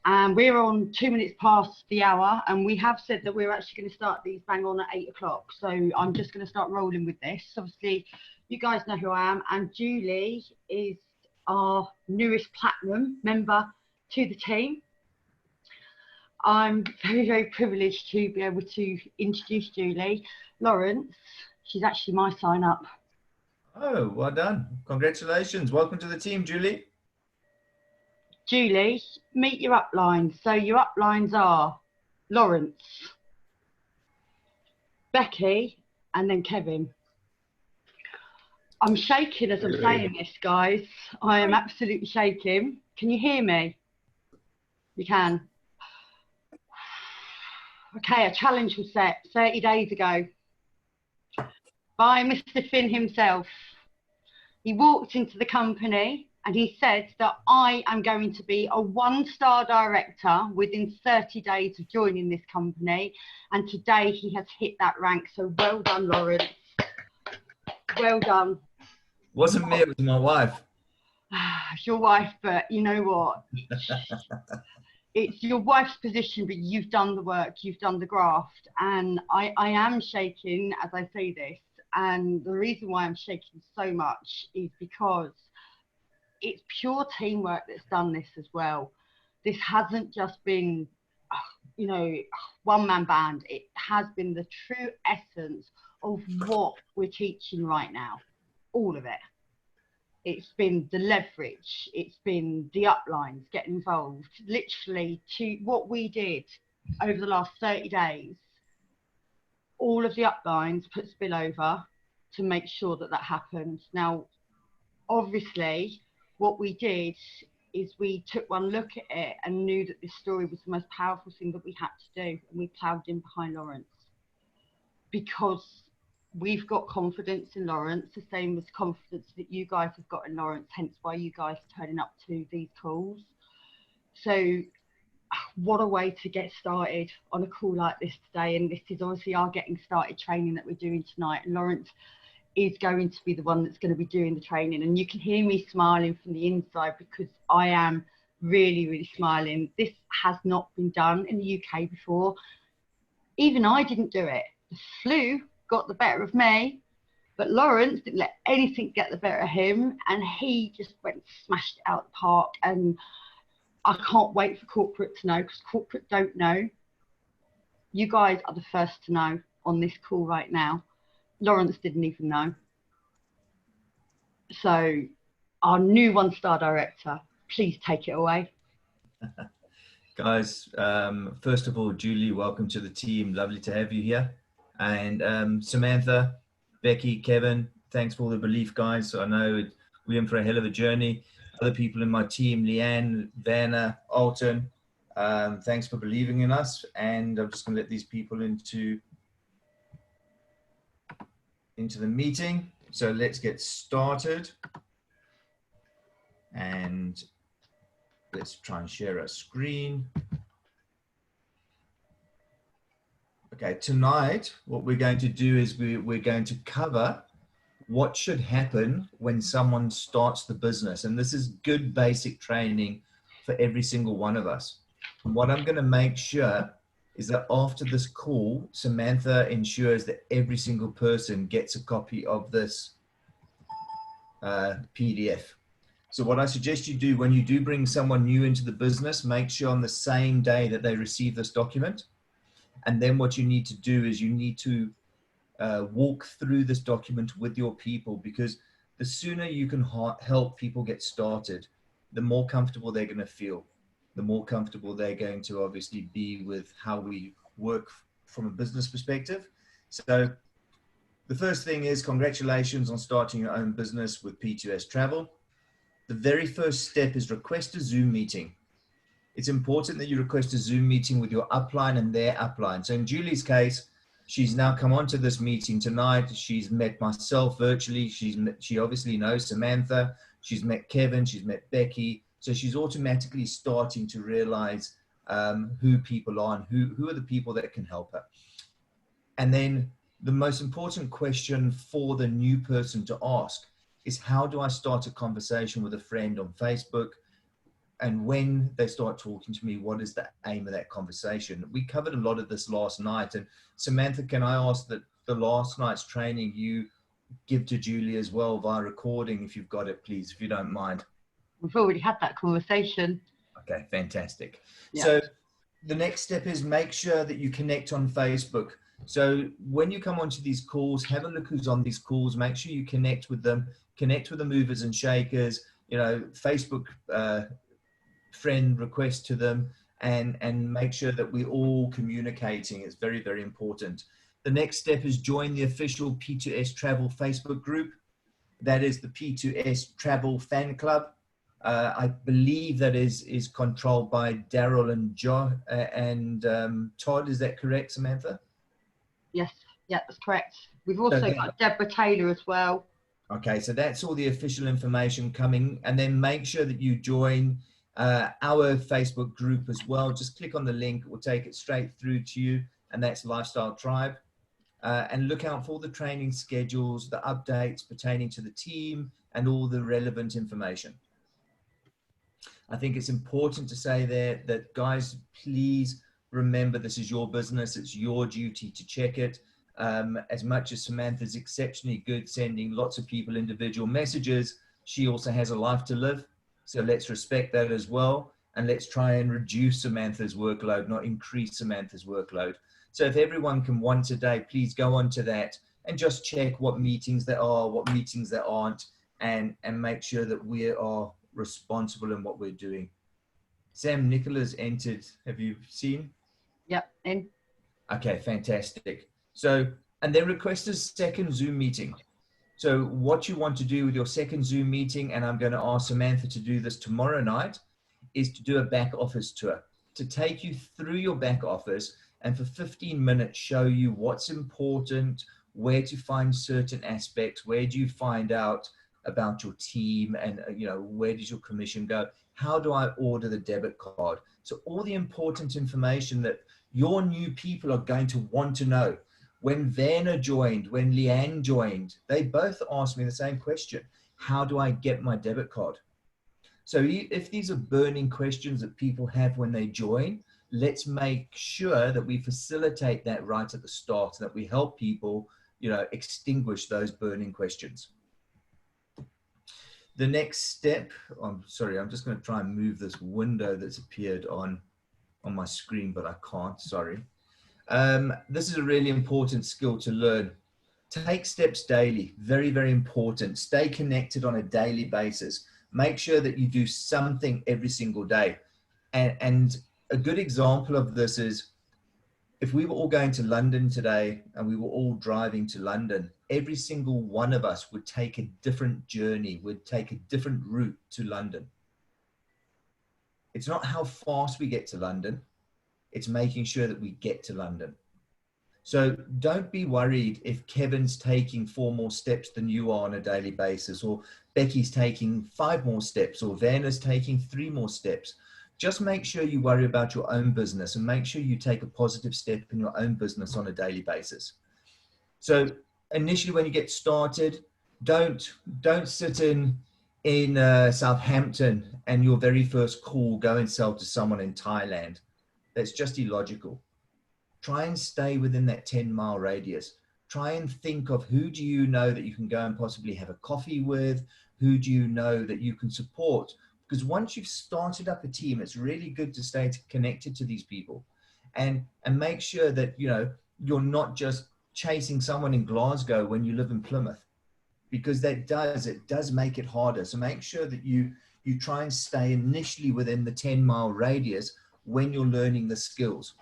And we're on 2 minutes past the hour, and we have said that we're actually going to start these bang on at 8 o'clock. So I'm just going to start rolling with this. Obviously, you guys know who I am, and Julie is our newest platinum member to the team. I'm very, very privileged to be able to introduce Julie. Lawrence, she's actually my sign up. Oh, well done. Congratulations. Welcome to the team, Julie. Julie, meet your uplines. So your uplines are Lawrence, Becky, and then Kevin. I'm shaking as I'm saying this, guys. I am absolutely shaking. Can you hear me? You can. Okay, a challenge was set 30 days ago by Mr. Finn himself. He walked into the company and he said that I am going to be a 1-star director within 30 days of joining this company. And today he has hit that rank. So well done, Lawrence. Well done. Wasn't me, it was my wife. It's your wife, but you know what? It's your wife's position, but you've done the work, you've done the graft. And I am shaking as I say this. And the reason why I'm shaking so much is because it's pure teamwork that's done this as well. This hasn't just been, you know, one-man band. It has been the true essence of what we're teaching right now. All of it. It's been the leverage. It's been the uplines, getting involved. Literally, to what we did over the last 30 days, all of the uplines put spillover to make sure that that happens. Now, obviously, what we did is we took one look at it and knew that this story was the most powerful thing that we had to do, and we ploughed in behind Lawrence because we've got confidence in Lawrence, the same as confidence that you guys have got in Lawrence, hence why you guys are turning up to these calls. So what a way to get started on a call like this today. And this is obviously our getting started training that we're doing tonight. And Lawrence is going to be the one that's going to be doing the training. And you can hear me smiling from the inside because I am really, really smiling. This has not been done in the UK before. Even I didn't do it. The flu got the better of me, but Lawrence didn't let anything get the better of him, and he just went and smashed it out the park. And I can't wait for corporate to know, because corporate don't know. You guys are the first to know on this call right now. Lawrence didn't even know. So our new 1-star director, please take it away. Guys, first of all, Julie, welcome to the team. Lovely to have you here. And Samantha, Becky, Kevin, thanks for all the belief, guys. I know we're in for a hell of a journey. Other people in my team, Leanne, Vanna, Alton, thanks for believing in us. And I'm just going to let these people into the meeting. So let's get started. And let's try and share our screen. Okay, tonight, what we're going to do is we're going to cover what should happen when someone starts the business. And this is good basic training for every single one of us. And what I'm going to make sure is that after this call, Samantha ensures that every single person gets a copy of this PDF. So what I suggest you do when you do bring someone new into the business, make sure on the same day that they receive this document. And then what you need to do is you need to walk through this document with your people, because the sooner you can help people get started, the more comfortable they're going to feel, the more comfortable they're going to obviously be with how we work from a business perspective. So the first thing is congratulations on starting your own business with P2S Travel. The very first step is request a Zoom meeting. It's important that you request a Zoom meeting with your upline and their upline. So in Julie's case, she's now come onto this meeting tonight. She's met myself virtually. She obviously knows Samantha. She's met Kevin. She's met Becky. So she's automatically starting to realize who people are and who are the people that can help her. And then the most important question for the new person to ask is, how do I start a conversation with a friend on Facebook? and when they start talking to me, what is the aim of that conversation? We covered a lot of this last night. And Samantha, can I ask that the last night's training you give to Julie as well via recording, if you've got it, please, if you don't mind. We've already had that conversation. Okay, fantastic. Yeah. So the next step is make sure that you connect on Facebook. So when you come onto these calls, have a look who's on these calls, make sure you connect with them, connect with the movers and shakers, you know, Facebook friend request to them, and make sure that we're all communicating. It's very, very important. The next step is join the official P2S Travel Facebook group. That is the P2S Travel Fan Club. I believe that is controlled by Daryl and John and Todd. Is that correct, Samantha? Yes, yeah, that's correct. We've also got Deborah Taylor as well. Okay, so that's all the official information coming. And then make sure that you join our Facebook group as well. Just click on the link. It will take it straight through to you. And that's Lifestyle Tribe. And look out for the training schedules, the updates pertaining to the team, and all the relevant information. I think it's important to say there that, guys, please remember this is your business. It's your duty to check it. As much as Samantha's exceptionally good sending lots of people individual messages, she also has a life to live. So let's respect that as well. And let's try and reduce Samantha's workload, not increase Samantha's workload. So if everyone can once a day, please go on to that and just check what meetings there are, what meetings there aren't, and make sure that we are responsible in what we're doing. Sam Nicholas entered. Have you seen? Yep, in. Okay, fantastic. So, and then request a second Zoom meeting. So what you want to do with your second Zoom meeting, and I'm going to ask Samantha to do this tomorrow night, is to do a back office tour, to take you through your back office and for 15 minutes show you what's important, where to find certain aspects, where do you find out about your team, and you know, where does your commission go? How do I order the debit card? So all the important information that your new people are going to want to know. When Vanna joined, when Leanne joined, they both asked me the same question. How do I get my debit card? So if these are burning questions that people have when they join, let's make sure that we facilitate that right at the start, that we help people, you know, extinguish those burning questions. The next step, I'm sorry, I'm just going to try and move this window that's appeared on my screen, but I can't, sorry. This is a really important skill to learn. Take steps daily, very, very important. Stay connected on a daily basis. Make sure that you do something every single day. And a good example of this is if we were all going to London today and we were all driving to London, every single one of us would take a different journey, would take a different route to London. It's not how fast we get to London, it's making sure that we get to London. So don't be worried if Kevin's taking 4 more steps than you are on a daily basis, or Becky's taking 5 more steps, or Vanna's taking 3 more steps. Just make sure you worry about your own business and make sure you take a positive step in your own business on a daily basis. So initially when you get started, don't sit in Southampton and your very first call go and sell to someone in Thailand. That's just illogical. Try and stay within that 10-mile radius. Try and think of who do you know that you can go and possibly have a coffee with? Who do you know that you can support? Because once you've started up a team, it's really good to stay connected to these people and make sure that, you know, you're not just chasing someone in Glasgow when you live in Plymouth, because it does make it harder. So make sure that you try and stay initially within the 10-mile radius when you're learning the skills.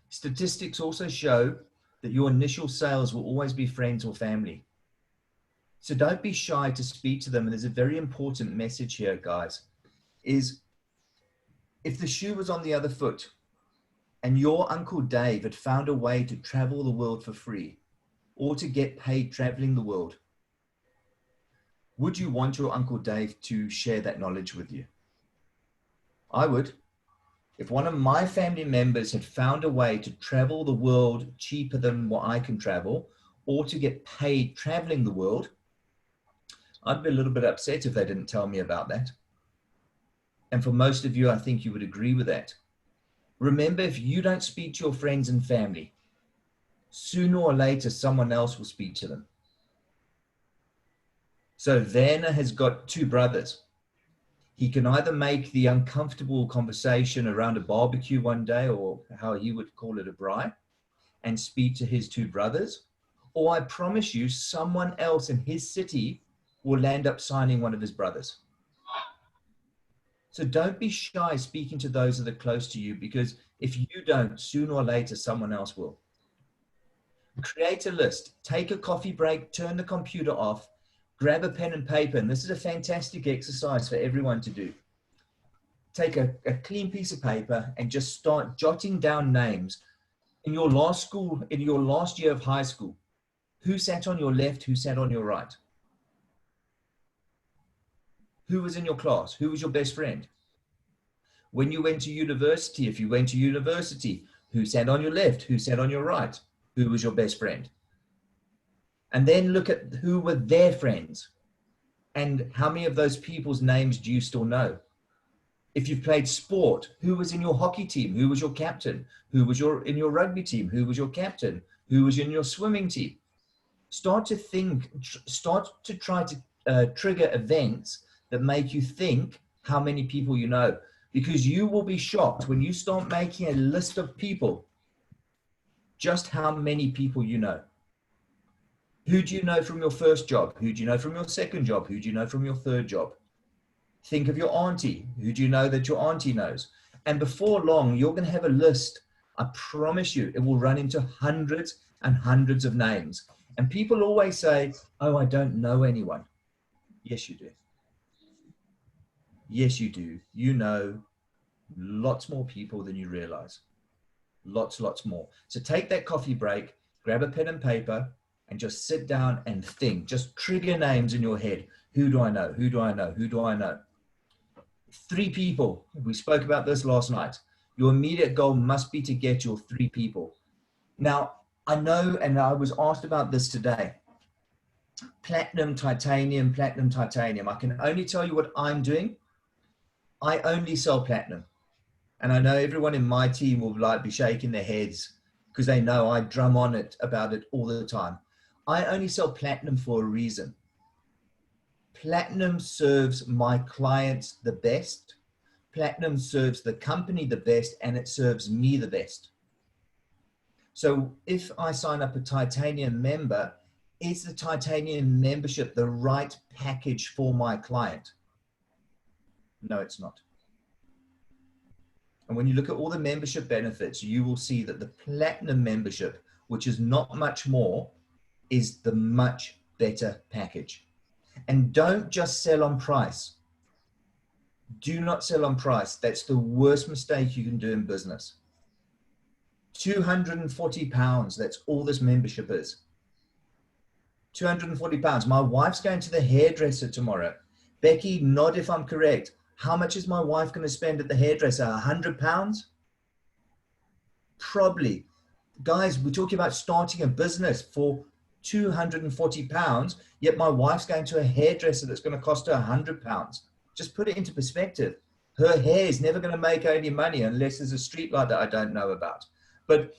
Statistics also show that your initial sales will always be friends or family. So don't be shy to speak to them. And there's a very important message here, guys, is if the shoe was on the other foot and your Uncle Dave had found a way to travel the world for free or to get paid traveling the world, would you want your Uncle Dave to share that knowledge with you? I would. If one of my family members had found a way to travel the world cheaper than what I can travel, or to get paid traveling the world, I'd be a little bit upset if they didn't tell me about that. And for most of you, I think you would agree with that. Remember, if you don't speak to your friends and family, sooner or later, someone else will speak to them. So Werner has got two brothers. He can either make the uncomfortable conversation around a barbecue one day, or how he would call it, a braai, and speak to his two brothers, or I promise you, someone else in his city will end up signing one of his brothers. So don't be shy speaking to those that are close to you, because if you don't, sooner or later, someone else will. Create a list, take a coffee break, turn the computer off, grab a pen and paper. And this is a fantastic exercise for everyone to do. Take a clean piece of paper and just start jotting down names. In your last year of high school, who sat on your left, who sat on your right? Who was in your class? Who was your best friend? When you went to university, if you went to university, who sat on your left, who sat on your right? Who was your best friend? And then look at who were their friends and how many of those people's names do you still know? If you've played sport, who was in your hockey team? Who was your captain? Who was in your rugby team? Who was your captain? Who was in your swimming team? Start to think, start to try to trigger events that make you think how many people you know, because you will be shocked when you start making a list of people, just how many people you know. Who do you know from your first job? Who do you know from your second job? Who do you know from your third job? Think of your auntie. Who do you know that your auntie knows? And before long, you're going to have a list. I promise you, it will run into hundreds and hundreds of names. And people always say, oh, I don't know anyone. Yes, you do. Yes, you do. You know lots more people than you realize. Lots more. So take that coffee break, grab a pen and paper, and just sit down and think. Just trigger names in your head. Who do I know? Who do I know? Who do I know? 3 people. We spoke about this last night. Your immediate goal must be to get your 3 people. Now, I know, and I was asked about this today. Platinum, titanium, platinum, titanium. I can only tell you what I'm doing. I only sell platinum. And I know everyone in my team will be shaking their heads because they know I drum on it about it all the time. I only sell platinum for a reason. Platinum serves my clients the best. Platinum serves the company the best, and it serves me the best. So if I sign up a titanium member, is the titanium membership the right package for my client? No, it's not. And when you look at all the membership benefits, you will see that the platinum membership, which is not much more, is the much better package. And don't just sell on price. Do not sell on price. That's the worst mistake you can do in business. £240, that's all this membership is. £240. My wife's going to the hairdresser tomorrow. Becky, nod if I'm correct. How much is my wife going to spend at the hairdresser? £100? Probably. Guys, we're talking about starting a business for £240, yet my wife's going to a hairdresser that's going to cost her £100. Just put it into perspective. Her hair is never going to make any money unless there's a street light that I don't know about. But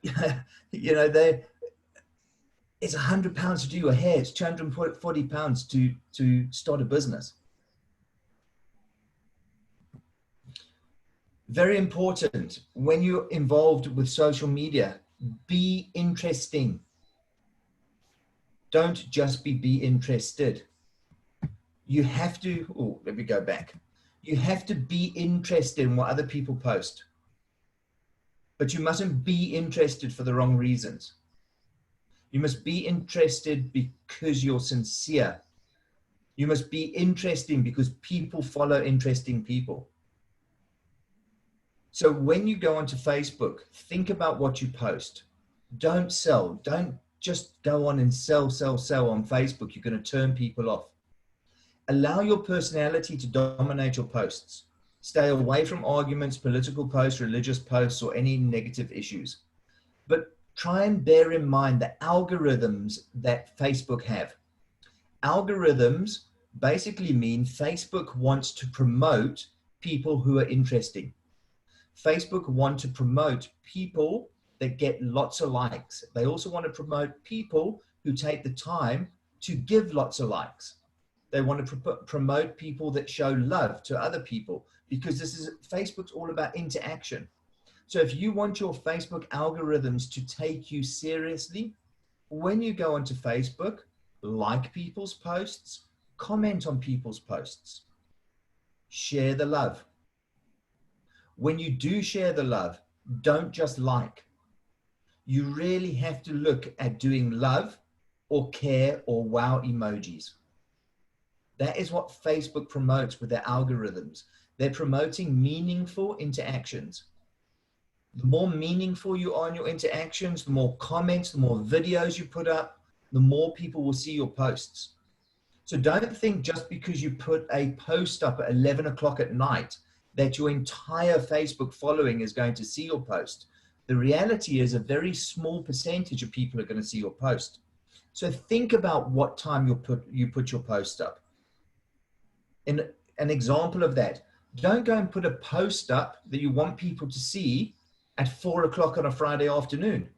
you know, it's £100 to do your hair. It's £240 to start a business. Very important. When you're involved with social media, be interesting. Don't just be interested. You have to, oh, let me go back. You have to be interested in what other people post. But you mustn't be interested for the wrong reasons. You must be interested because you're sincere. You must be interesting because people follow interesting people. So when you go onto Facebook, think about what you post. Don't sell. Don't just go on and sell on Facebook. You're going to turn people off. Allow your personality to dominate your posts. Stay away from arguments, political posts, religious posts, or any negative issues. But try and bear in mind the algorithms that Facebook have. Algorithms basically mean Facebook wants to promote people who are interesting. Facebook want to promote people that get lots of likes. They also want to promote people who take the time to give lots of likes. They want to promote people that show love to other people, because Facebook's all about interaction. So if you want your Facebook algorithms to take you seriously, when you go onto Facebook, like people's posts, comment on people's posts, share the love. When you do share the love, don't just like. You really have to look at doing love or care or wow emojis. That is what Facebook promotes with their algorithms. They're promoting meaningful interactions. The more meaningful you are in your interactions, the more comments, the more videos you put up, the more people will see your posts. So don't think just because you put a post up at 11 o'clock at night that your entire Facebook following is going to see your post. The reality is a very small percentage of people are going to see your post. So think about what time you put your post up. In an example of that, don't go and put a post up that you want people to see at 4 o'clock on a Friday afternoon,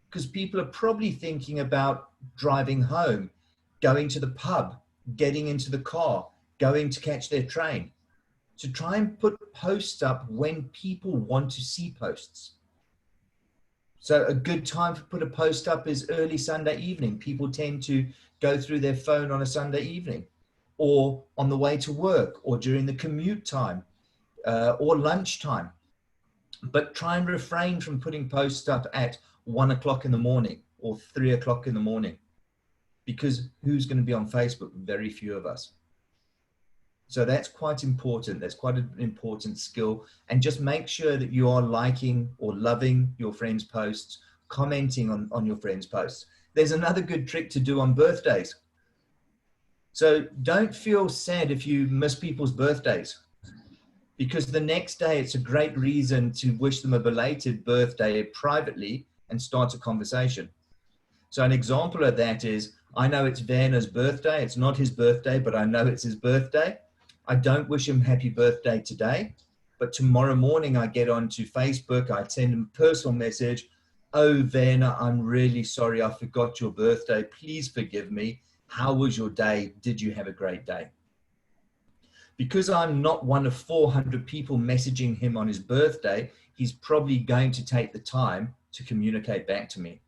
because people are probably thinking about driving home, going to the pub, getting into the car, going to catch their train. So try and put posts up when people want to see posts. So a good time to put a post up is early Sunday evening. People tend to go through their phone on a Sunday evening, or on the way to work, or during the commute time, or lunchtime. But try and refrain from putting posts up at 1 o'clock in the morning or 3 o'clock in the morning, because who's going to be on Facebook? Very few of us. So that's quite important. That's quite an important skill. And just make sure that you are liking or loving your friends' posts, commenting on your friends' posts. There's another good trick to do on birthdays. So don't feel sad if you miss people's birthdays, because the next day it's a great reason to wish them a belated birthday privately and start a conversation. So an example of that is, I know it's Werner's birthday. It's not his birthday, but I know it's his birthday. I don't wish him happy birthday today, but tomorrow morning I get onto Facebook, I send him a personal message. Oh, Werner, I'm really sorry. I forgot your birthday. Please forgive me. How was your day? Did you have a great day? Because I'm not one of 400 people messaging him on his birthday, he's probably going to take the time to communicate back to me.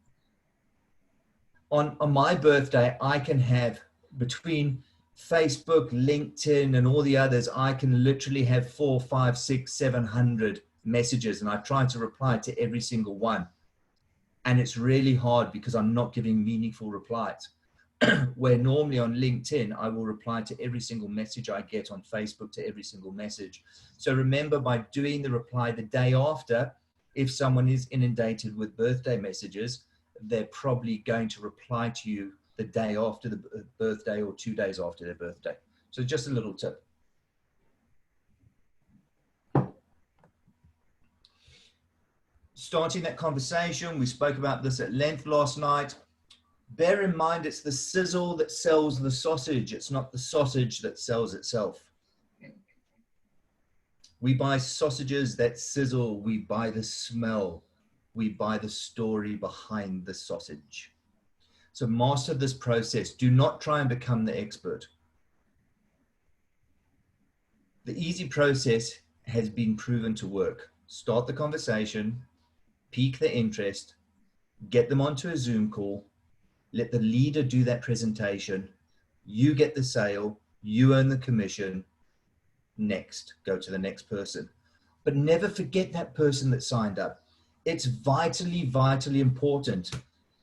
On my birthday, I can have, between Facebook, LinkedIn, and all the others, I can literally have 400, 500, 600, 700 messages, and I try to reply to every single one. And it's really hard because I'm not giving meaningful replies. Where normally on LinkedIn, I will reply to every single message I get, on Facebook to every single message. So remember, by doing the reply the day after, if someone is inundated with birthday messages, they're probably going to reply to you the day after the birthday or 2 days after their birthday. So just a little tip. Starting that conversation, we spoke about this at length last night. Bear in mind, it's the sizzle that sells the sausage. It's not the sausage that sells itself. We buy sausages that sizzle. We buy the smell. We buy the story behind the sausage. So master this process. Do not try and become the expert. The easy process has been proven to work. Start the conversation, pique their interest, get them onto a Zoom call, let the leader do that presentation. You get the sale, you earn the commission. Next, go to the next person. But never forget that person that signed up. It's vitally, vitally important.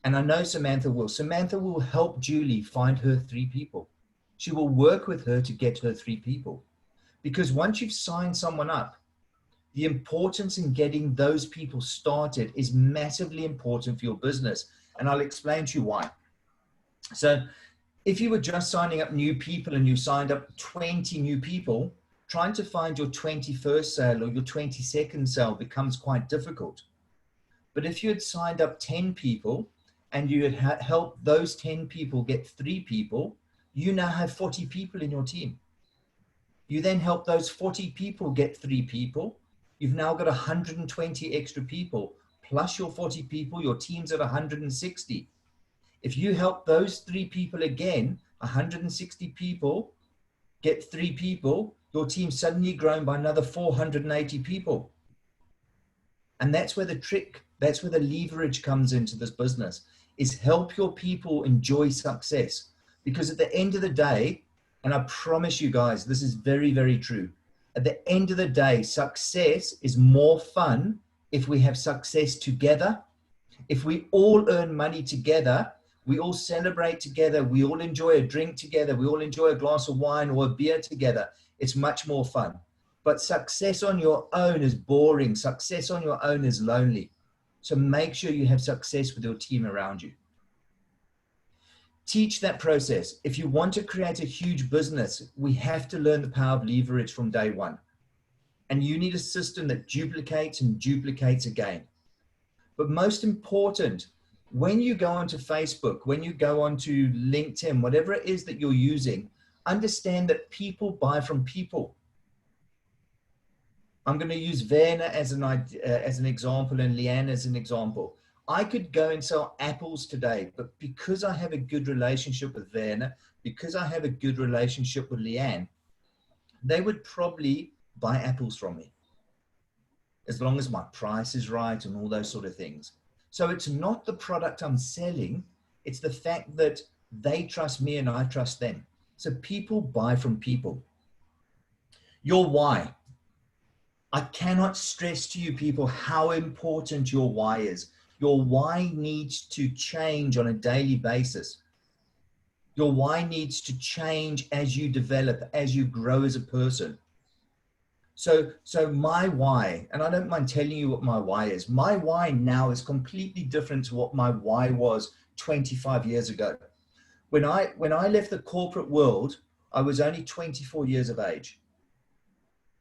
And I know Samantha will. Samantha will help Julie find her 3 people. She will work with her to get her 3 people. Because once you've signed someone up, the importance in getting those people started is massively important for your business. And I'll explain to you why. So if you were just signing up new people and you signed up 20 new people, trying to find your 21st sale or your 22nd sale becomes quite difficult. But if you had signed up 10 people and you had helped those 10 people get 3 people, You now have 40 people in your team. You then help those 40 people get 3 people. You've now got 120 extra people, plus your 40 people, your team's at 160. If you help those 3 people again, 160 people, get 3 people, your team's suddenly grown by another 480 people. And that's where the trick, that's where the leverage comes into this business, is help your people enjoy success. Because at the end of the day, and I promise you guys, this is very, very true. At the end of the day, success is more fun if we have success together. If we all earn money together, we all celebrate together, we all enjoy a drink together, we all enjoy a glass of wine or a beer together, it's much more fun. But success on your own is boring. Success on your own is lonely. So make sure you have success with your team around you. Teach that process. If you want to create a huge business, we have to learn the power of leverage from day one. And you need a system that duplicates and duplicates again. But most important, when you go onto Facebook, when you go onto LinkedIn, whatever it is that you're using, understand that people buy from people. I'm going to use Werner as an example and Leanne as an example. I could go and sell apples today, but because I have a good relationship with Werner, because I have a good relationship with Leanne, they would probably buy apples from me, as long as my price is right and all those sort of things. So it's not the product I'm selling, it's the fact that they trust me and I trust them. So people buy from people. Your why. I cannot stress to you people how important your why is. Your why needs to change on a daily basis. Your why needs to change as you develop, as you grow as a person. So my why, and I don't mind telling you what my why is. My why now is completely different to what my why was 25 years ago. When I left the corporate world, I was only 24 years of age.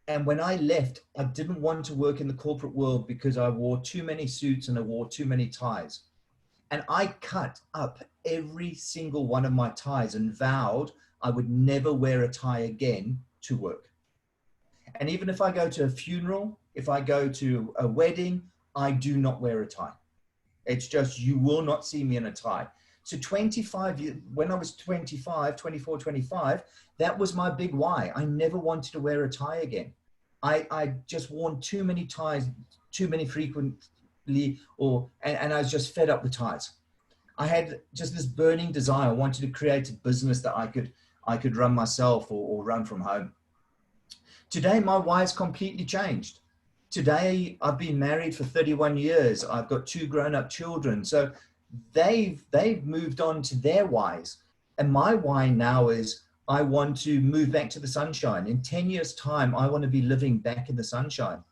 And when I left, I didn't want to work in the corporate world because I wore too many suits and I wore too many ties. And I cut up every single one of my ties and vowed I would never wear a tie again to work. And even if I go to a funeral, if I go to a wedding, I do not wear a tie. It's just, you will not see me in a tie. So 25 years, when I was 24, 25, that was my big why. I never wanted to wear a tie again. I just worn too many ties, too many frequently, and I was just fed up with ties. I had just this burning desire. I wanted to create a business that I could run myself or run from home. Today, my why has completely changed. Today, I've been married for 31 years. I've got 2 grown-up children. So they've moved on to their whys. And my why now is I want to move back to the sunshine. In 10 years' time, I want to be living back in the sunshine.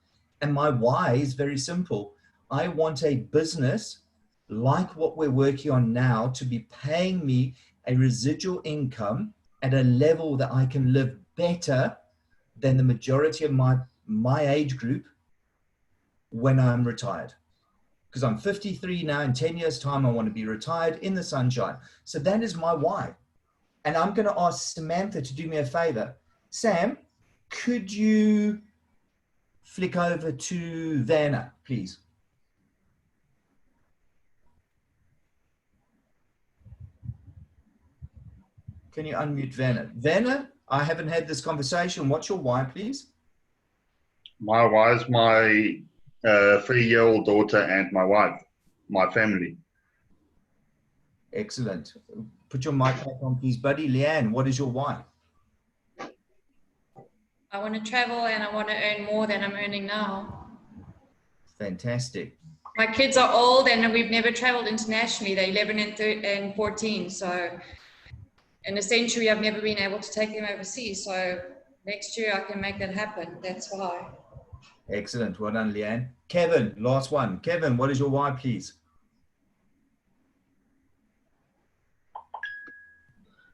And my why is very simple. I want a business like what we're working on now to be paying me a residual income at a level that I can live better than the majority of my age group when I'm retired. Because I'm 53 now, in 10 years' time, I want to be retired in the sunshine. So that is my why. And I'm going to ask Samantha to do me a favor. Sam, could you flick over to Werner, please? Can you unmute Werner? Werner, I haven't had this conversation. What's your why, please? My why is my 3-year-old daughter and my wife, my family. Excellent. Put your mic back on, please, buddy. Leanne, what is your why? I want to travel and I want to earn more than I'm earning now. Fantastic. My kids are old and we've never traveled internationally. They're 11 and 14. So in a century, I've never been able to take them overseas. So next year I can make that happen. That's why. Excellent. Well done, Leanne. Kevin, last one. Kevin, what is your why, please?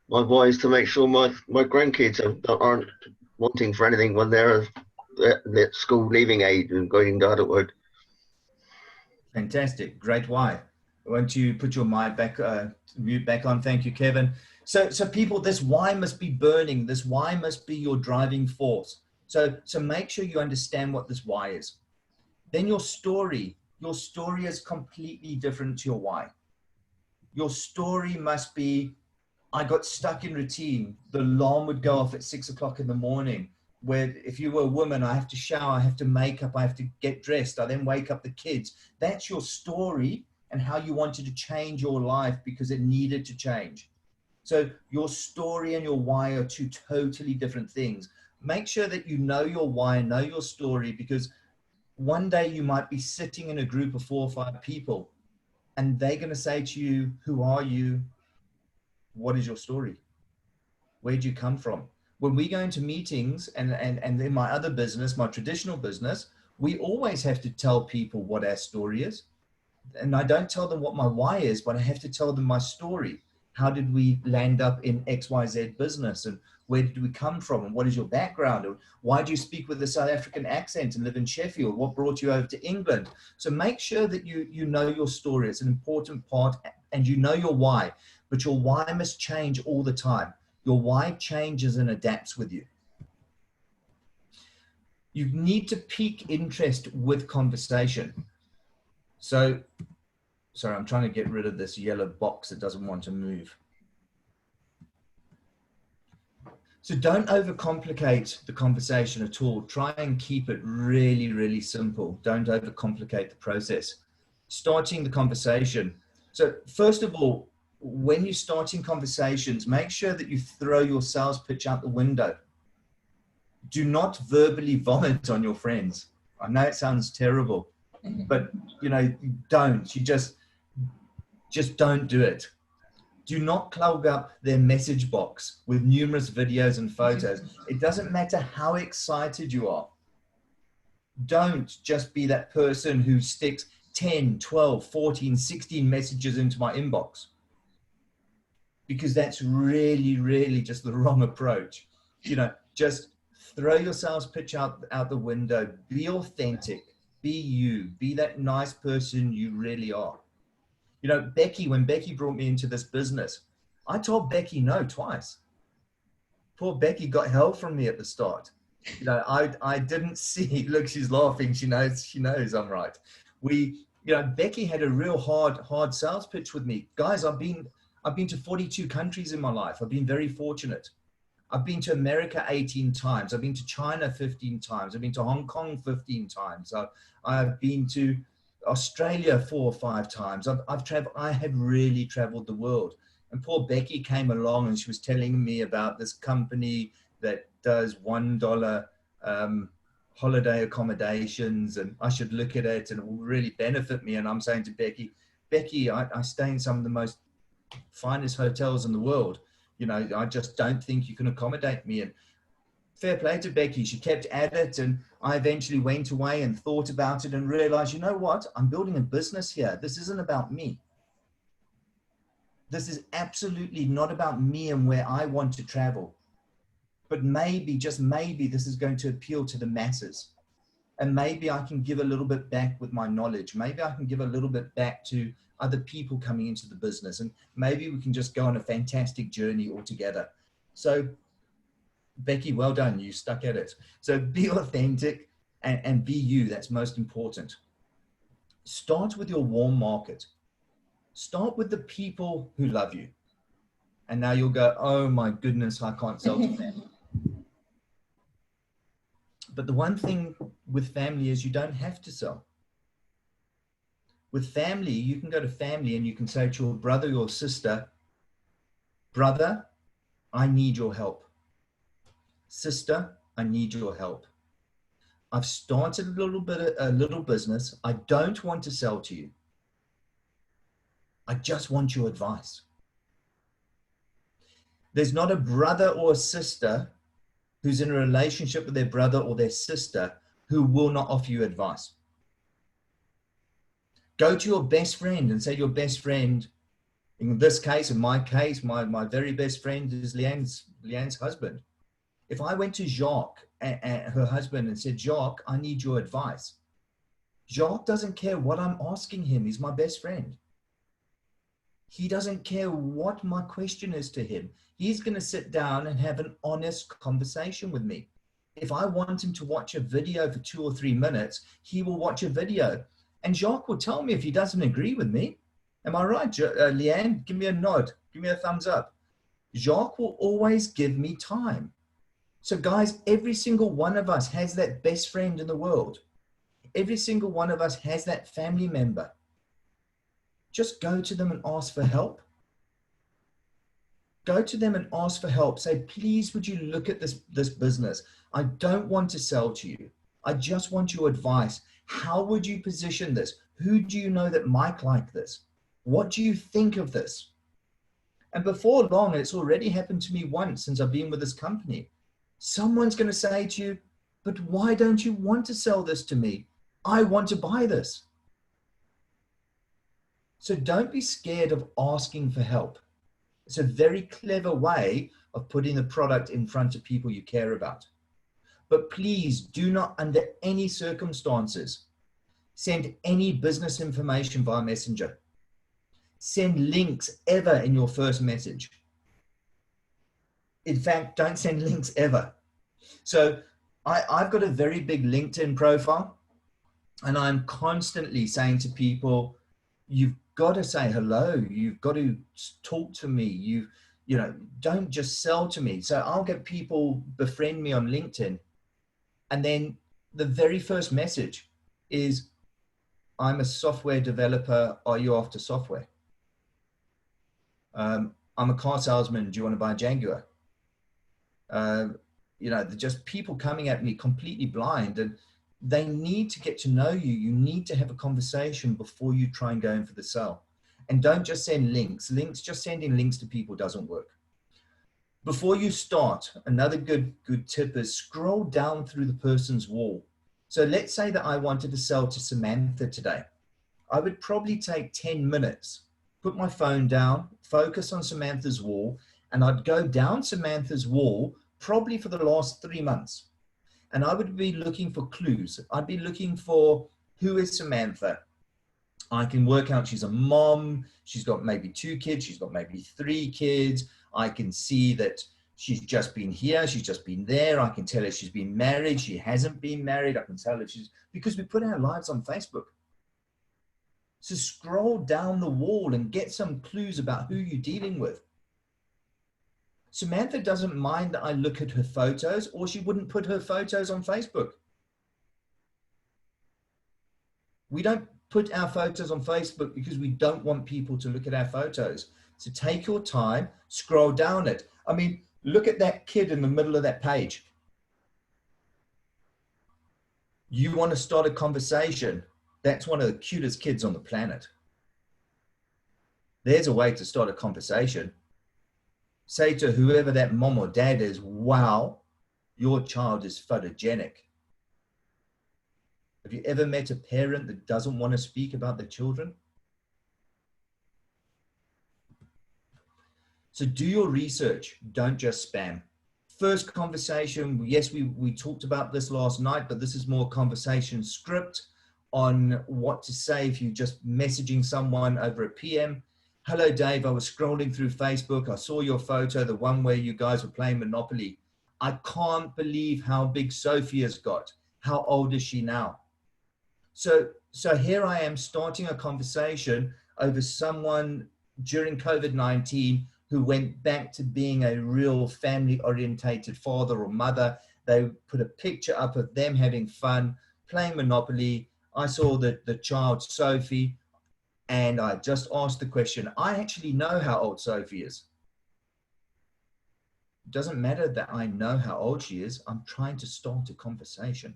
My why is to make sure my grandkids aren't wanting for anything when they're at school leaving age and going into adulthood. Fantastic. Great why. Won't you put your mic back, mute back on? Thank you, Kevin. So people, this why must be burning. This why must be your driving force. So make sure you understand what this why is. Then your story is completely different to your why. Your story must be, I got stuck in routine. The alarm would go off at 6 o'clock in the morning. Where if you were a woman, I have to shower, I have to make up, I have to get dressed. I then wake up the kids. That's your story and how you wanted to change your life because it needed to change. So your story and your why are two totally different things. Make sure that you know your why, know your story, because one day you might be sitting in a group of 4 or 5 people and they're going to say to you, who are you? What is your story? Where'd you come from? When we go into meetings and in my other business, my traditional business, we always have to tell people what our story is. And I don't tell them what my why is, but I have to tell them my story. How did we land up in XYZ business, and where did we come from, and what is your background, and why do you speak with a South African accent and live in Sheffield? What brought you over to England? So make sure that you know your story. It's an important part, and you know your why, but your why must change all the time. Your why changes and adapts with you. You need to pique interest with conversation. So, sorry, I'm trying to get rid of this yellow box that doesn't want to move. So don't overcomplicate the conversation at all. Try and keep it really, really simple. Don't overcomplicate the process. Starting the conversation. So first of all, when you're starting conversations, make sure that you throw your sales pitch out the window. Do not verbally vomit on your friends. I know it sounds terrible, but don't. You just don't do it. Do not clog up their message box with numerous videos and photos. It doesn't matter how excited you are. Don't just be that person who sticks 10, 12, 14, 16 messages into my inbox, because that's really, really just the wrong approach. Just throw your sales pitch out the window. Be authentic. Be you. Be that nice person you really are. Becky, when Becky brought me into this business, I told Becky no twice. Poor Becky got hell from me at the start. I didn't see, look, she's laughing. She knows I'm right. Becky had a real hard sales pitch with me. Guys, I've been to 42 countries in my life. I've been very fortunate. I've been to America 18 times. I've been to China 15 times. I've been to Hong Kong 15 times. I've been to Australia 4 or 5 times. I have really traveled the world. And poor Becky came along and she was telling me about this company that does $1 holiday accommodations, and I should look at it and it will really benefit me. And I'm saying to Becky, I stay in some of the most finest hotels in the world. I just don't think you can accommodate me. And fair play to Becky. She kept at it, and I eventually went away and thought about it and realized, you know what? I'm building a business here. This isn't about me. This is absolutely not about me and where I want to travel. But maybe, just maybe, this is going to appeal to the masses. And maybe I can give a little bit back with my knowledge. Maybe I can give a little bit back to other people coming into the business. And maybe we can just go on a fantastic journey all together. So Becky, well done. You stuck at it. So be authentic and be you. That's most important. Start with your warm market. Start with the people who love you. And now you'll go, oh my goodness, I can't sell to them. But the one thing with family is you don't have to sell. With family, you can go to family and you can say to your brother or sister, brother, I need your help. Sister, I need your help. I've started a little business. I don't want to sell to you. I just want your advice. There's not a brother or a sister who's in a relationship with their brother or their sister who will not offer you advice. Go to your best friend and say your best friend, in this case, in my case, my very best friend is Leanne's husband. If I went to Jacques and her husband and said, Jacques, I need your advice. Jacques doesn't care what I'm asking him. He's my best friend. He doesn't care what my question is to him. He's going to sit down and have an honest conversation with me. If I want him to watch a video for 2 or 3 minutes, he will watch a video. And Jacques will tell me if he doesn't agree with me. Am I right, Leanne? Give me a nod. Give me a thumbs up. Jacques will always give me time. So guys, every single one of us has that best friend in the world. Every single one of us has that family member. Just go to them and ask for help. Go to them and ask for help. Say, please, would you look at this business? I don't want to sell to you. I just want your advice. How would you position this? Who do you know that might like this? What do you think of this? And before long, it's already happened to me once since I've been with this company. Someone's going to say to you, but why don't you want to sell this to me? I want to buy this. So don't be scared of asking for help. It's a very clever way of putting the product in front of people you care about. But please do not, under any circumstances, send any business information via Messenger. Send links ever in your first message. In fact, don't send links ever. So I've got a very big LinkedIn profile, and I'm constantly saying to people, you've got to say hello. You've got to talk to me. You know, don't just sell to me. So I'll get people befriend me on LinkedIn. And then the very first message is, I'm a software developer. Are you after software? I'm a car salesman. Do you want to buy a Jaguar? You know, just people coming at me completely blind, and they need to get to know you. You need to have a conversation before you try and go in for the sale. And don't just send links. Just sending links to people doesn't work. Before you start, another good tip is scroll down through the person's wall. So let's say that I wanted to sell to Samantha today. I would probably take 10 minutes, put my phone down, focus on Samantha's wall, and I'd go down Samantha's wall probably for the last 3 months. And I would be looking for clues. I'd be looking for, who is Samantha? I can work out she's a mom. She's got maybe 2 kids. She's got maybe 3 kids. I can see that she's just been here. She's just been there. I can tell if she's been married. She hasn't been married. I can tell if she's, because we put our lives on Facebook. So scroll down the wall and get some clues about who you're dealing with. Samantha doesn't mind that I look at her photos, or she wouldn't put her photos on Facebook. We don't put our photos on Facebook because we don't want people to look at our photos. So take your time, scroll down it. I mean, look at that kid in the middle of that page. You want to start a conversation. That's one of the cutest kids on the planet. There's a way to start a conversation. Say to whoever that mom or dad is, wow, your child is photogenic. Have you ever met a parent that doesn't want to speak about their children? So do your research. Don't just spam. First conversation, yes, we talked about this last night, but this is more conversation script on what to say if you're just messaging someone over a PM. Hello, Dave. I was scrolling through Facebook. I saw your photo, the one where you guys were playing Monopoly. I can't believe how big Sophia's got. How old is she now? So here I am starting a conversation over someone during COVID-19 who went back to being a real family-orientated father or mother. They put a picture up of them having fun, playing Monopoly. I saw the child, Sophie, and I just asked the question. I actually know how old Sophie is. It doesn't matter that I know how old she is. I'm trying to start a conversation.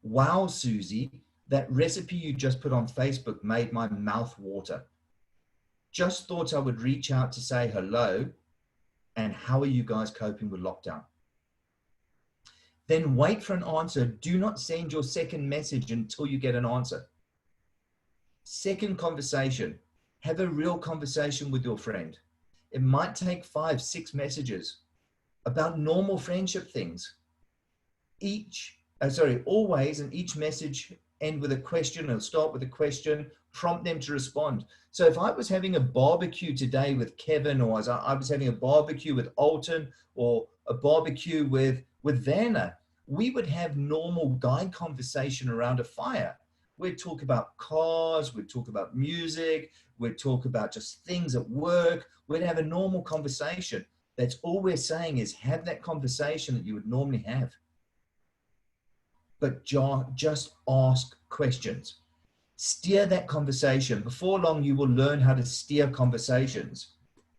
Wow, Susie, that recipe you just put on Facebook made my mouth water. Just thought I would reach out to say hello, and how are you guys coping with lockdown? Then wait for an answer. Do not send your second message until you get an answer. Second conversation, have a real conversation with your friend. It might take 5, 6 messages about normal friendship things. Always in each message end with a question or start with a question, prompt them to respond. So if I was having a barbecue today with Kevin, or as I was having a barbecue with Alton, or a barbecue with Vanna, we would have normal guide conversation around a fire. We'd talk about cars, we'd talk about music, we'd talk about just things at work. We'd have a normal conversation. That's all we're saying is have that conversation that you would normally have. But just ask questions. Steer that conversation. Before long, you will learn how to steer conversations.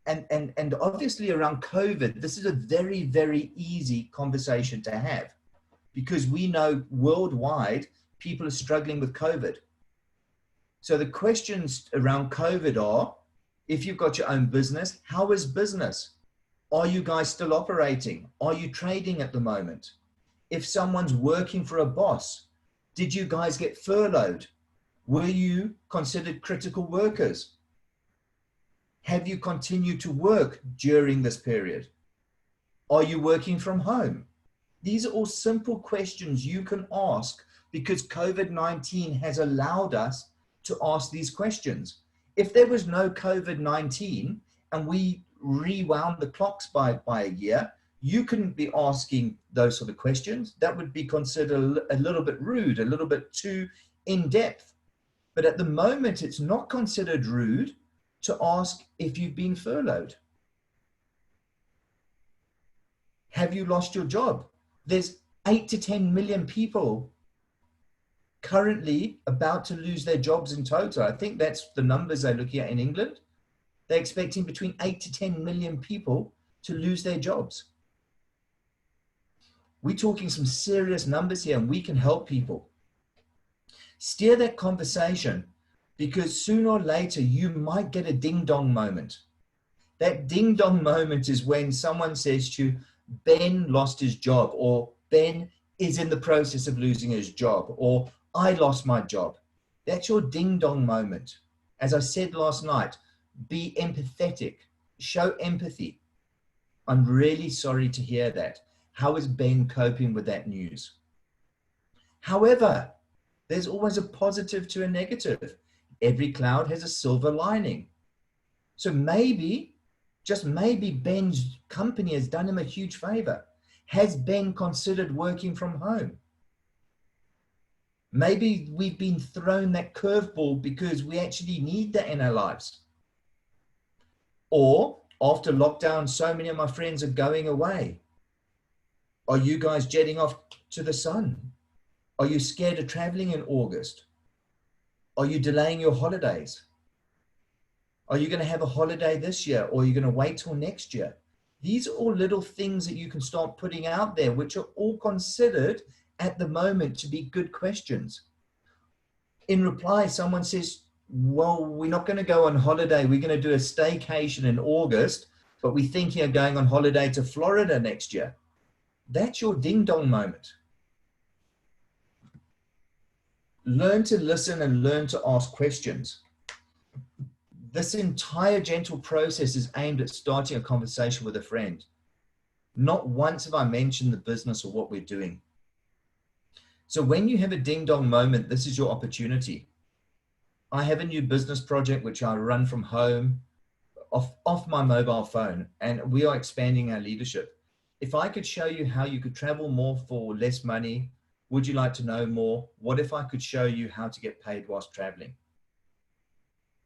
And obviously around COVID, this is a very, very easy conversation to have, because we know worldwide people are struggling with COVID. So the questions around COVID are, if you've got your own business, how is business? Are you guys still operating? Are you trading at the moment? If someone's working for a boss, did you guys get furloughed? Were you considered critical workers? Have you continued to work during this period? Are you working from home? These are all simple questions you can ask, because COVID-19 has allowed us to ask these questions. If there was no COVID-19 and we rewound the clocks by a year, you couldn't be asking those sort of questions. That would be considered a little bit rude, a little bit too in-depth. But at the moment, it's not considered rude to ask if you've been furloughed. Have you lost your job? There's 8 to 10 million people currently about to lose their jobs in total. I think that's the numbers they're looking at in England. They're expecting between 8 to 10 million people to lose their jobs. We're talking some serious numbers here, and we can help people. Steer that conversation, because sooner or later you might get a ding-dong moment. That ding-dong moment is when someone says to you, Ben lost his job, or Ben is in the process of losing his job, or I lost my job. That's your ding-dong moment. As I said last night, be empathetic, show empathy. I'm really sorry to hear that. How is Ben coping with that news? However, there's always a positive to a negative. Every cloud has a silver lining. So maybe, just maybe, Ben's company has done him a huge favor. Has Ben considered working from home? Maybe we've been thrown that curveball because we actually need that in our lives. Or after lockdown, so many of my friends are going away. Are you guys jetting off to the sun? Are you scared of traveling in August? Are you delaying your holidays? Are you going to have a holiday this year, or are you going to wait till next year? These are all little things that you can start putting out there, which are all considered at the moment to be good questions. In reply, someone says, well, we're not going to go on holiday. We're going to do a staycation in August, but we're thinking of going on holiday to Florida next year. That's your ding-dong moment. Learn to listen and learn to ask questions. This entire gentle process is aimed at starting a conversation with a friend. Not once have I mentioned the business or what we're doing. So when you have a ding-dong moment, this is your opportunity. I have a new business project which I run from home, off my mobile phone, and we are expanding our leadership. If I could show you how you could travel more for less money, would you like to know more? What if I could show you how to get paid whilst traveling?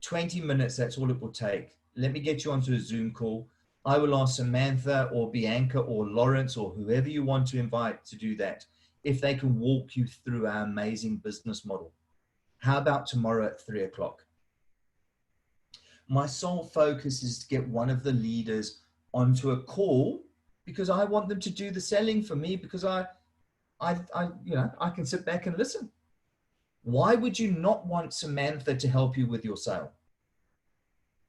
20 minutes, that's all it will take. Let me get you onto a Zoom call. I will ask Samantha or Bianca or Lawrence or whoever you want to invite to do that, if they can walk you through our amazing business model. How about tomorrow at 3 o'clock? My sole focus is to get one of the leaders onto a call, because I want them to do the selling for me, because I can sit back and listen. Why would you not want Samantha to help you with your sale?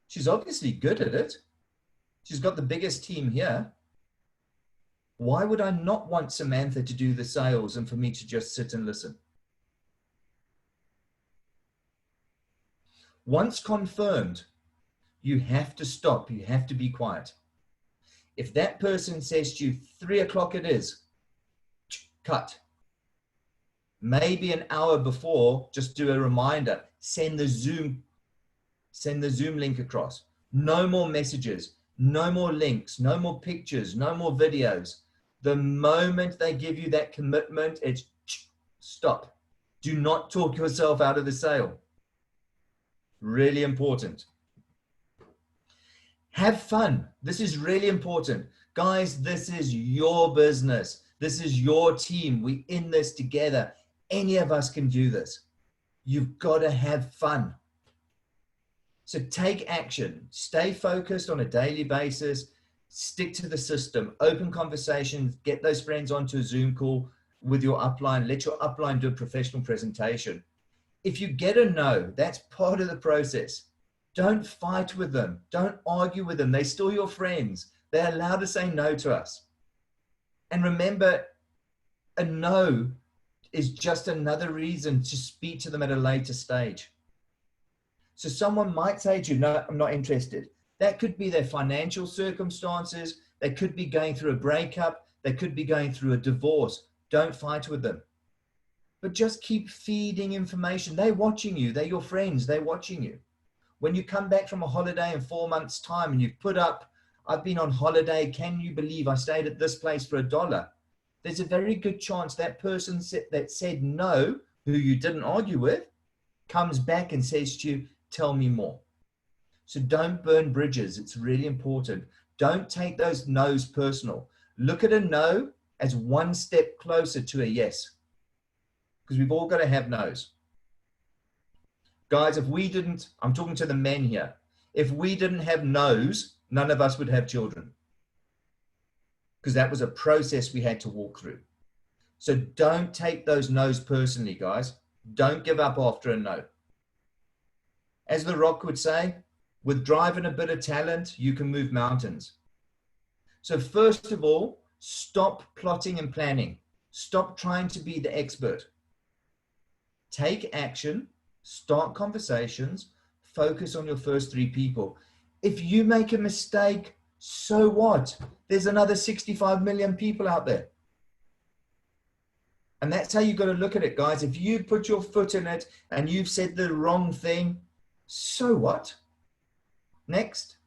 She's obviously good at it. She's got the biggest team here. Why would I not want Samantha to do the sales and for me to just sit and listen? Once confirmed, you have to stop. You have to be quiet. If that person says to you, 3 o'clock it is, cut. Maybe an hour before, just do a reminder, send the Zoom link across. No more messages, no more links, no more pictures, no more videos. The moment they give you that commitment, it's stop. Do not talk yourself out of the sale. Really important. Have fun. This is really important. Guys, this is your business. This is your team. We're in this together. Any of us can do this. You've got to have fun. So take action. Stay focused on a daily basis. Stick to the system. Open conversations. Get those friends onto a Zoom call with your upline. Let your upline do a professional presentation. If you get a no, that's part of the process. Don't fight with them. Don't argue with them. They're still your friends. They're allowed to say no to us. And remember, a no is just another reason to speak to them at a later stage. So someone might say to you, no, I'm not interested. That could be their financial circumstances. They could be going through a breakup. They could be going through a divorce. Don't fight with them. But just keep feeding information. They're watching you. They're your friends. They're watching you. When you come back from a holiday in 4 months' time and you've put up, I've been on holiday, can you believe I stayed at this place for $1? There's a very good chance that person that said no, who you didn't argue with, comes back and says to you, tell me more. So don't burn bridges. It's really important. Don't take those no's personal. Look at a no as one step closer to a yes. Because we've all got to have no's. Guys, if we didn't, I'm talking to the men here, if we didn't have no's, none of us would have children. Because that was a process we had to walk through. So don't take those no's personally, guys. Don't give up after a no. As The Rock would say, with drive and a bit of talent, you can move mountains. So first of all, stop plotting and planning. Stop trying to be the expert. Take action, start conversations, focus on your first 3 people. If you make a mistake, so what? There's another 65 million people out there. And that's how you've got to look at it, guys. If you put your foot in it and you've said the wrong thing, so what? Next.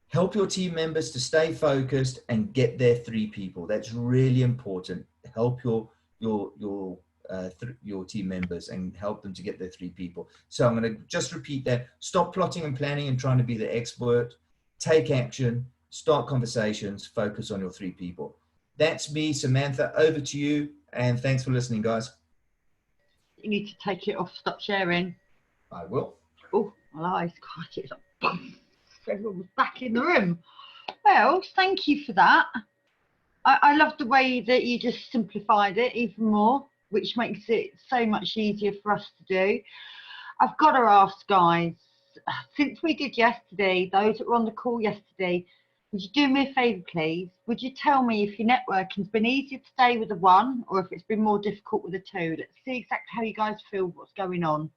Help your team members to stay focused and get their 3 people. That's really important. Help your team members and help them to get their 3 people. So I'm going to just repeat that. Stop plotting and planning and trying to be the expert. Take action. Start conversations. Focus on your 3 people. That's me, Samantha. Over to you. And thanks for listening, guys. You need to take it off. Stop sharing. I will. Oh, my eyes. God, it's like, boom. Everyone was back in the room. Well, thank you for that. I love the way that you just simplified it even more, which makes it so much easier for us to do. I've got to ask, guys, since we did yesterday, those that were on the call yesterday, would you do me a favour, please? Would you tell me if your networking's been easier today with a 1 or if it's been more difficult with a 2? Let's see exactly how you guys feel, what's going on.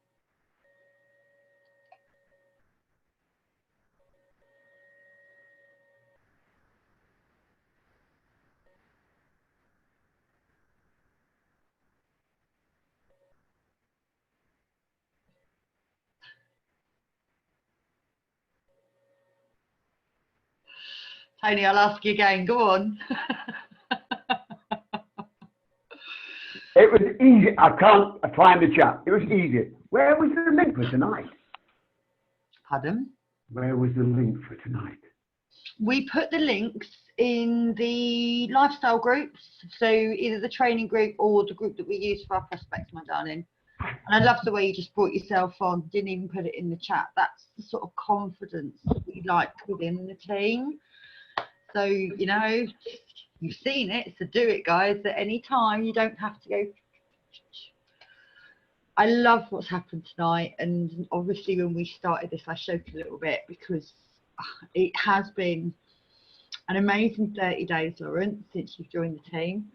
Tony, I'll ask you again. Go on. It was easy. I can't find the chat. It was easy. Where was the link for tonight? Pardon? Where was the link for tonight? We put the links in the lifestyle groups, so either the training group or the group that we use for our prospects, my darling. And I love the way you just brought yourself on, didn't even put it in the chat. That's the sort of confidence that we like within the team. So, you know, you've seen it, so do it, guys, at any time. You don't have to go. I love what's happened tonight, and obviously when we started this I showed a little bit because it has been an amazing 30 days, Lawrence, since you've joined the team.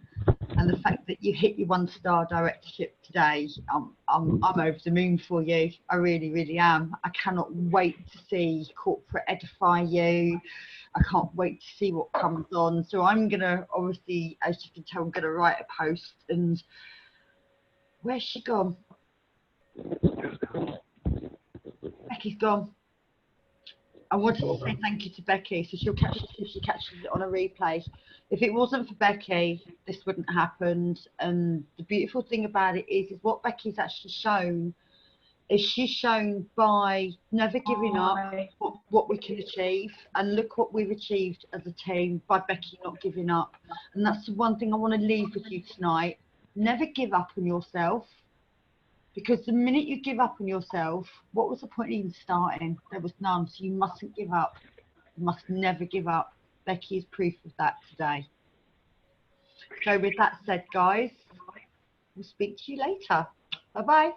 And the fact that you hit your 1-star directorship today, I'm over the moon for you. I really, really am. I cannot wait to see corporate edify you. I can't wait to see what comes on. So I'm gonna, obviously, as you can tell, I'm gonna write a post. And where's she gone? Becky's gone. I wanted to say thank you to Becky, so she'll catch it if she catches it on a replay. If it wasn't for Becky, this wouldn't have happened. And the beautiful thing about it is what Becky's actually shown is she's shown by never giving up what we can achieve. And look what we've achieved as a team by Becky not giving up. And that's the one thing I want to leave with you tonight. Never give up on yourself. Because the minute you give up on yourself, what was the point of even starting? There was none. So you mustn't give up. You must never give up. Becky is proof of that today. So with that said, guys, we'll speak to you later. Bye-bye.